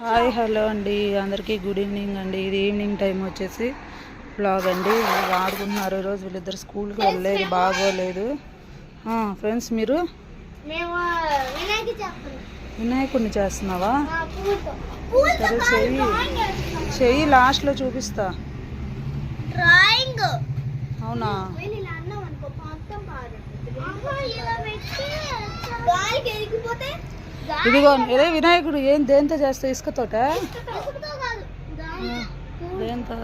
Hi hello అండి, అందరికీ good evening అండి. ఇది ఈవినింగ్ టైం వచ్చేసి బ్లాగ్ అండి. ఆడుకుంటున్నారు. ఈరోజు వీళ్ళిద్దరు స్కూల్కి వెళ్ళలేదు, బాగోలేదు. ఫ్రెండ్స్, మీరు వినాయకుడిని చేస్తున్నావా? సరే, చెయ్యి లాస్ట్లో చూపిస్తా. అవునా? ఇదిగో ఇదే వినాయకుడు. ఏం దేంతో చేస్తావు? ఇసుకతోట? దేంతో?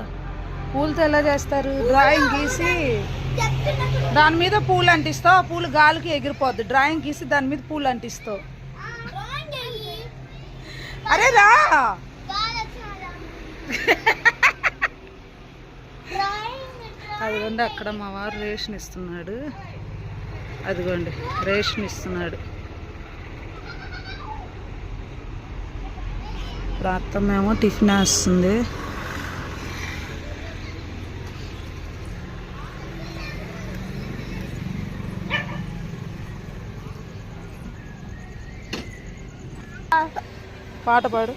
పూలతో ఎలా చేస్తారు? డ్రాయింగ్ గీసి దాని మీద పూలు అంటిస్తావు. ఆ పూలు గాలికి ఎగిరిపోద్ది. డ్రాయింగ్ గీసి దాని మీద పూలు అంటిస్తావు. అరే రా, అదిగోండి అక్కడ మా వారు రేషన్ ఇస్తున్నాడు. అదిగోండి రేషన్ ఇస్తున్నాడు. ఇప్పుడు అత్తమ్మేమో టిఫిన్ వేస్తుంది. పాట పాడు.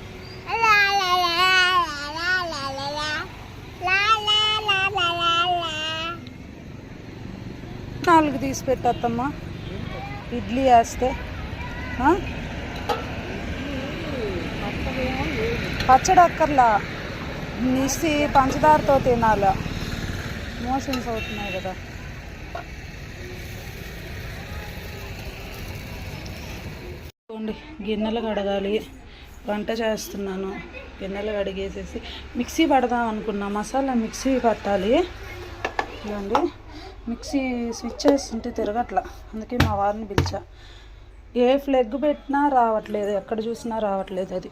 నాలుగు తీసి పెట్టమ్మా, ఇడ్లీ వేస్తే. పచ్చడి అక్కర్లా, మిక్సీ పంచదారతో తినాల. మోషన్స్ అవుతున్నాయి కదా. గిన్నెలు కడగాలి, వంట చేస్తున్నాను. గిన్నెలు కడిగేసేసి మిక్సీ పడదాం అనుకున్నా. మసాలా మిక్సీ పట్టాలి. ఇదండి మిక్సీ స్విచ్ వేస్తుంటే తిరగట్లా, అందుకే మా వారిని పిలిచా. ఏ ఫ్లెగ్ పెట్టినా రావట్లేదు, ఎక్కడ చూసినా రావట్లేదు. అది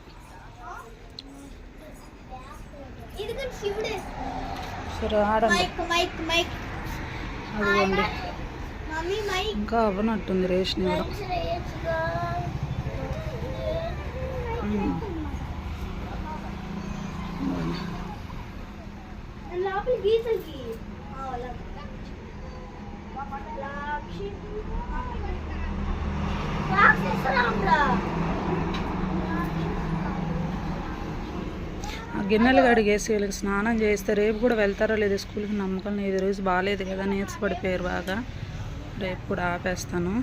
సరే ఆడండి. అదిగోండి ఇంకా అవ్వనట్టుంది రేషన్ ఇవ్వడం. ఆ గిన్నెలు కడిగేసి వీళ్ళకి స్నానం చేస్తే రేపు కూడా వెళ్తారో లేదో స్కూల్కి నమ్మకం లేదు. రోజు బాగాలేదు కదా, నీరసపడిపోయారు బాగా. రేపు కూడా ఆపేస్తాను.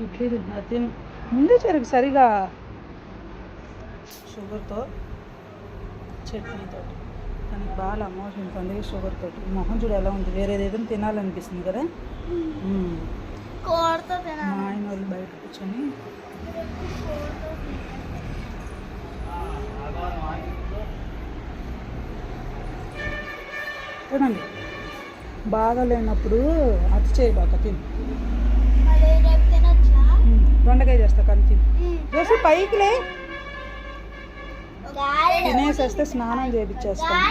ఇడ్లీ తిన్నా ముందే చెరుకు సరిగా షుగర్తో చట్నీతో దానికి బాగా మోషన్స్ అందుకే షుగర్ తోటి మొహం చూడు ఎలా ఉంది. వేరేది ఏదైనా తినాలనిపిస్తుంది కదా. మా ఆయన వాళ్ళు బయట కూర్చొని చూడండి, బాగా లేనప్పుడు అతి చేయబాక తిను. దొండకాయ చేస్తా కానీ తిను. పైకిలే తినేసేస్తే స్నానం చేయించేస్తాను.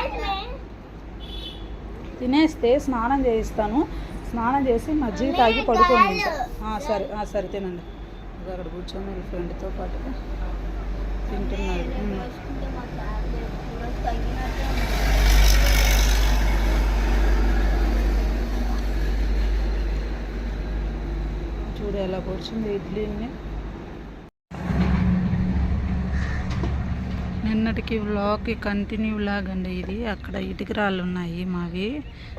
తినేస్తే స్నానం చేయిస్తాను. స్నానం చేసి మజ్జిగ తాగి పడుకోండి. సరే సరే తినండి. అక్కడ కూర్చొని ఫ్రెండ్తో పాటుగా తింటున్నాడు. చూడు ఎలా పొడిచింది ఇడ్లీని. నిన్నటికి వ్లాగ్కి కంటిన్యూ వ్లాగ్ అండి ఇది. అక్కడ ఇటుక రాళ్ళు ఉన్నాయి మావి,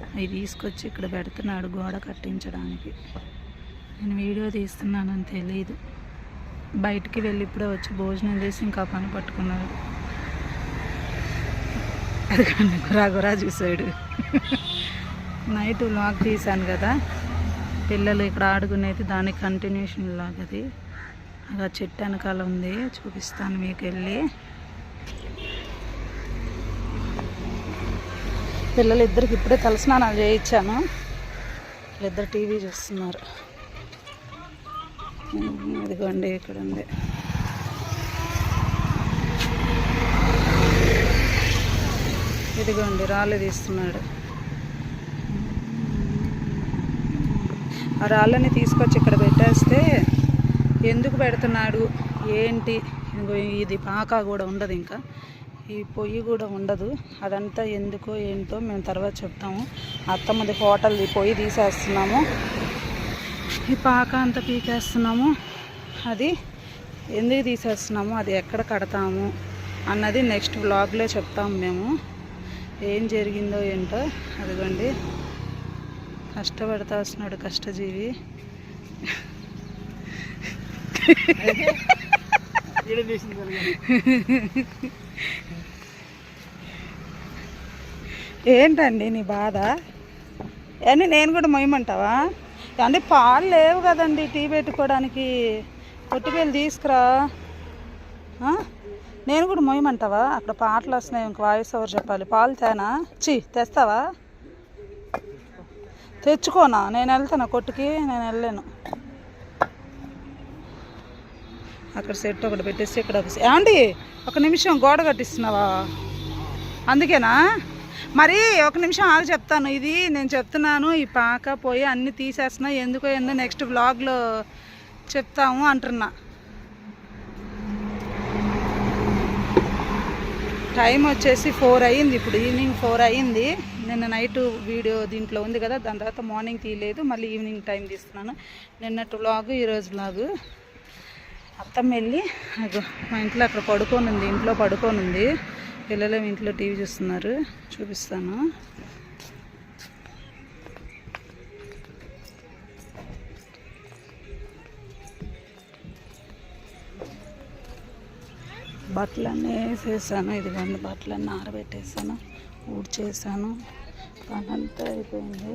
అవి తీసుకొచ్చి ఇక్కడ పెడుతున్నాడు గోడ కట్టించడానికి. నేను వీడియో తీస్తున్నానని తెలియదు. బయటికి వెళ్ళి ఇప్పుడే వచ్చి భోజనం చేసి ఇంకా పని పట్టుకున్నాడు. అది కానీ గురా చూసాడు. నైట్ వ్లాగ్ తీశాను కదా పిల్లలు ఇక్కడ ఆడుకునేది, దానికి కంటిన్యూషన్ వ్లాగ్ అది. అలా చెట్టు వెనకాల ఉంది, చూపిస్తాను మీకు వెళ్ళి. పిల్లలు ఇద్దరికి ఇప్పుడే తలస్నానాలు చేయించాను. వీళ్ళిద్దరు టీవీ చూస్తున్నారు. ఇదిగోండి ఇక్కడ ఉంది. ఇదిగోండి రాళ్ళు తీస్తున్నాడు. ఆ రాళ్ళని తీసుకొచ్చి ఇక్కడ పెట్టేస్తే ఎందుకు పెడుతున్నాడు ఏంటి, ఇది పాక కూడా ఉండదు, ఇంకా ఈ పొయ్యి కూడా ఉండదు. అదంతా ఎందుకో ఏంటో మేము తర్వాత చెప్తాము. అత్తమ్మది హోటల్ది పొయ్యి తీసేస్తున్నాము, ఈ పాక అంతా పీకేస్తున్నాము. అది ఎందుకు తీసేస్తున్నాము, అది ఎక్కడ కడతాము అన్నది నెక్స్ట్ వ్లాగ్లో చెప్తాము మేము. ఏం జరిగిందో ఏంటో. అదిగోండి కష్టపడతా వస్తున్నాడు కష్టజీవి. ఏంటండి నీ బాధ? అని నేను కూడా మొయ్యమంటావా? అంటే పాలు లేవు కదండి టీ పెట్టుకోవడానికి. పొట్టిపల్లి తీసుకురా. నేను కూడా మొయ్యమంటావా? అక్కడ పాటలు వస్తున్నాయి, ఇంక వాయిస్ ఓవర్ చెప్పాలి. పాలు తేనా? తెస్తావా? తెచ్చుకోనా? నేను వెళ్తాను కొట్టుకి, నేను వెళ్ళాను. అక్కడ సెట్ ఒకటి పెట్టేసి ఇక్కడ ఏమండి ఒక నిమిషం గోడ కట్టిస్తున్నావా? అందుకేనా? మరి ఒక నిమిషం ఆగి చెప్తాను. ఇది నేను చెప్తున్నాను, ఈ పాక పోయి అన్నీ తీసేస్తున్నా, ఎందుకో ఏందో నెక్స్ట్ వ్లాగ్లో చెప్తాము అంటున్నా. టైం వచ్చేసి 4 అయ్యింది, ఇప్పుడు ఈవినింగ్ 4 అయ్యింది. నిన్న నైట్ వీడియో దీంట్లో ఉంది కదా, దాని తర్వాత మార్నింగ్ తీయలేదు, మళ్ళీ ఈవినింగ్ టైం తీస్తున్నాను. నిన్నటి వ్లాగ్ ఈరోజు వ్లాగు. అత్తమ్మ వెళ్ళి మా ఇంట్లో అక్కడ పడుకోనుంది, ఇంట్లో పడుకోనుంది. పిల్లలు ఇంట్లో టీవీ చూస్తున్నారు, చూపిస్తాను. బట్టలన్నీ వేసేసాను. ఇదిగోండి బట్టలన్నీ ఆరబెట్టేసాను, ఊడ్చేసాను, పని అంతా అయిపోయింది.